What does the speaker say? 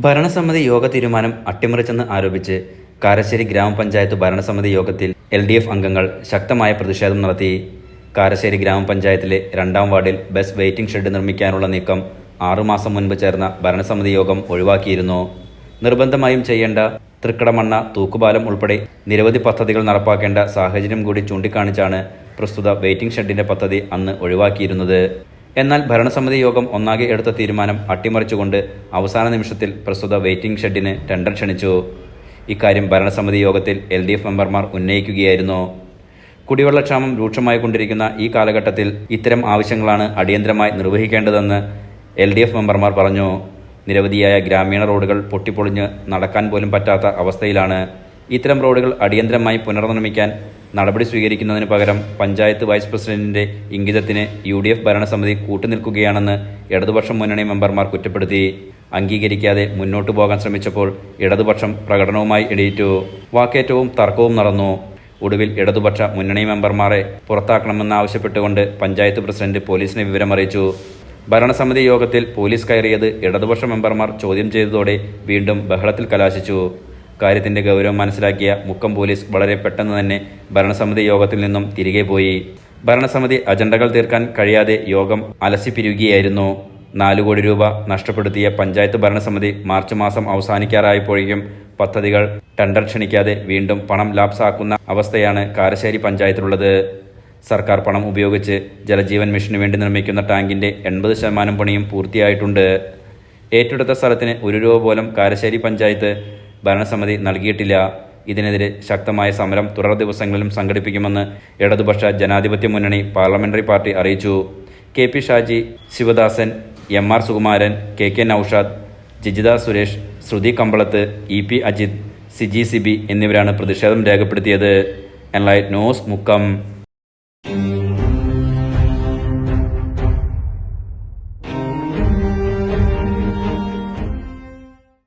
ഭരണസമിതി യോഗ തീരുമാനം അട്ടിമറിച്ചെന്ന് ആരോപിച്ച് കാരശ്ശേരി ഗ്രാമപഞ്ചായത്ത് ഭരണസമിതി യോഗത്തിൽ LDF അംഗങ്ങൾ ശക്തമായ പ്രതിഷേധം നടത്തി. കാരശ്ശേരി ഗ്രാമപഞ്ചായത്തിലെ 2-ാം വാർഡിൽ ബസ് വെയിറ്റിംഗ് ഷെഡ് നിർമ്മിക്കാനുള്ള നീക്കം 6 മാസം മുൻപ് ചേർന്ന ഭരണസമിതി യോഗം ഒഴിവാക്കിയിരുന്നു. നിർബന്ധമായും ചെയ്യേണ്ട തൃക്കടമണ്ണ തൂക്കുപാലം ഉൾപ്പെടെ നിരവധി പദ്ധതികൾ നടപ്പാക്കേണ്ട സാഹചര്യം കൂടി ചൂണ്ടിക്കാണിച്ചാണ് പ്രസ്തുത വെയിറ്റിംഗ് ഷെഡിന്റെ പദ്ധതി അന്ന് ഒഴിവാക്കിയിരുന്നത്. എന്നാൽ ഭരണസമിതി യോഗം ഒന്നാകെ എടുത്ത തീരുമാനം അട്ടിമറിച്ചുകൊണ്ട് അവസാന നിമിഷത്തിൽ പ്രസ്തുത വെയിറ്റിംഗ് ഷെഡിന് ടെൻഡർ ക്ഷണിച്ചു. ഇക്കാര്യം ഭരണസമിതി യോഗത്തിൽ LDF മെമ്പർമാർ ഉന്നയിക്കുകയായിരുന്നു. കുടിവെള്ളക്ഷാമം രൂക്ഷമായിക്കൊണ്ടിരിക്കുന്ന ഈ കാലഘട്ടത്തിൽ ഇത്തരം ആവശ്യങ്ങളാണ് അടിയന്തരമായി നിർവഹിക്കേണ്ടതെന്ന് LDF മെമ്പർമാർ പറഞ്ഞു. നിരവധിയായ ഗ്രാമീണ റോഡുകൾ പൊട്ടിപ്പൊളിഞ്ഞ് നടക്കാൻ പോലും പറ്റാത്ത അവസ്ഥയിലാണ്. ഇത്തരം റോഡുകൾ അടിയന്തരമായി പുനർനിർമ്മിക്കാൻ നടപടി സ്വീകരിക്കുന്നതിന് പകരം പഞ്ചായത്ത് വൈസ് പ്രസിഡന്റിന്റെ ഇംഗിതത്തിന് UDF ഭരണസമിതി കൂട്ടുനിൽക്കുകയാണെന്ന് ഇടതുപക്ഷ മുന്നണി മെമ്പർമാർ കുറ്റപ്പെടുത്തി. അംഗീകരിക്കാതെ മുന്നോട്ടു പോകാൻ ശ്രമിച്ചപ്പോൾ ഇടതുപക്ഷം പ്രകടനവുമായി എണീറ്റു. വാക്കേറ്റവും തർക്കവും നടന്നു. ഒടുവിൽ ഇടതുപക്ഷ മുന്നണി മെമ്പർമാരെ പുറത്താക്കണമെന്നാവശ്യപ്പെട്ടുകൊണ്ട് പഞ്ചായത്ത് പ്രസിഡന്റ് പോലീസിനെ വിവരമറിയിച്ചു. ഭരണസമിതി യോഗത്തിൽ പോലീസ് കയറിയത് ഇടതുപക്ഷ മെമ്പർമാർ ചോദ്യം ചെയ്തതോടെ വീണ്ടും ബഹളത്തിൽ കലാശിച്ചു. കാര്യത്തിന്റെ ഗൗരവം മനസ്സിലാക്കിയ മുക്കം പോലീസ് വളരെ പെട്ടെന്ന് തന്നെ ഭരണസമിതി യോഗത്തിൽ നിന്നും തിരികെ പോയി. ഭരണസമിതി അജണ്ടകൾ തീർക്കാൻ കഴിയാതെ യോഗം അലസിപ്പിരിയുകയായിരുന്നു. 4 കോടി രൂപ നഷ്ടപ്പെടുത്തിയ പഞ്ചായത്ത് ഭരണസമിതി മാർച്ച് മാസം അവസാനിക്കാറായപ്പോഴേക്കും പദ്ധതികൾ ടെൻഡർ ക്ഷണിക്കാതെ വീണ്ടും പണം ലാപ്സാക്കുന്ന അവസ്ഥയാണ് കാരശ്ശേരി പഞ്ചായത്തിലുള്ളത്. സർക്കാർ പണം ഉപയോഗിച്ച് ജലജീവൻ മിഷന് വേണ്ടി നിർമ്മിക്കുന്ന ടാങ്കിന്റെ 80% പണിയും പൂർത്തിയായിട്ടുണ്ട്. ഏറ്റെടുത്ത സ്ഥലത്തിന് 1 രൂപ പോലും കാരശ്ശേരി പഞ്ചായത്ത് ഭരണസമിതി നൽകിയിട്ടില്ല. ഇതിനെതിരെ ശക്തമായ സമരം തുടർ ദിവസങ്ങളിലും സംഘടിപ്പിക്കുമെന്ന് ഇടതുപക്ഷ ജനാധിപത്യ മുന്നണി പാർലമെന്ററി പാർട്ടി അറിയിച്ചു. KP Shaji, Sivadasan, MR Sukumaran, KK Noushad, Jijitha Suresh, Shruthi Kambalath, EP Ajith, Siji Siby എന്നിവരാണ് പ്രതിഷേധം രേഖപ്പെടുത്തിയത്. Enlight News Mukkam.